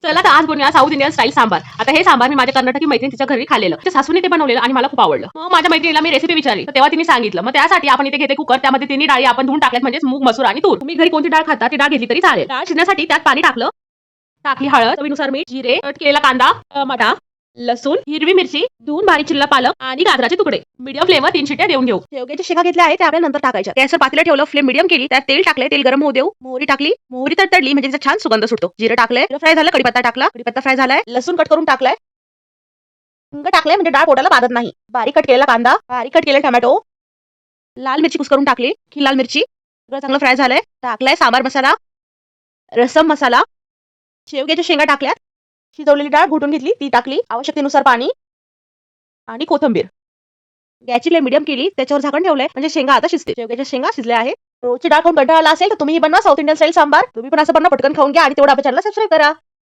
चला तर आज बनवूया साऊथ इंडियन स्टाईल सांबार. आता हे सांबार मी माझ्या कर्नाटकी मैत्रीण तिच्या घरी खाल्लेलं. त्या सासूने ते बनवलेलं आणि मला खूप आवडलं. मग माझ्या मैत्रिणीला मी रेसिपी विचारली तर तेव्हा तिने सांगितलं. मग त्यासाठी आपण इथे घेते कुकर, त्यामध्ये तिन्ही डाळी आपण धुवून टाकल्यात, म्हणजे मूग, मसूर आणि तूर. तुम्ही घरी कोणती डाळ खाता ती डाळ घेतली तरी चालेल. डाळ शिजण्यासाठी त्यात पाणी टाकलं, टाकली हळद, चवीनुसार मीठ, जिरे, कट केलेला कांदा, टमाटा, लसूण, हिरवी मिरची, धुवून बारीक चिरलेला पालक आणि गाजराचे तुकडे. मीडियम फ्लेमवर 3 शिट्ट्या देऊन घेऊ. शेवग्याच्या शेंगा घेतल्या आहेत, त्या आपल्या नंतर टाकायच्या. गॅसवर पातेलं ठेवलं, फ्लेम मीडियम केली, त्यात तेल टाकले, तेल गरम होऊ देऊ. मोहरी टाकली, मोहरी तडतडली म्हणजे तिचा छान सुगंध सुटतो. जिरे टाकले, फ्राय झालं, कढीपत्ता टाकला, कढीपत्ता फ्राय झालाय, लसूण कट करून टाकलाय, हिंग टाकले म्हणजे डाळ पोटाला बाधत नाही. बारीक कट केलेला कांदा, बारीक कट केलेला टोमॅटो, लाल मिरची कुस्करून टाकली, ही लाल मिरची, सगळं चांगलं फ्राय झालंय. टाकलाय सांबार मसाला, रसम मसाला, शेवग्याच्या शेंगा टाकल्यात, शिजवलेली डाळ घोटून घेतली, ती टाकली, आवश्यकतेनुसार पाणी आणि कोथिंबीर. गॅसची फ्लेम मीडियम केली, त्याच्यावर झाकण ठेवलंय म्हणजे शेंगा आता शिजते. शेवग्याच्या शेंगा शिजल्या आहेत. रोजची डाळ खाऊन कंटाळा आला असेल तर तुम्ही बनवा साऊथ इंडियन स्टाईल सांबार. तुम्ही पण असं बनवा, पटकन खाऊन घ्या आणि तेवढं आपल्या चॅनलला सबस्क्राईब करा.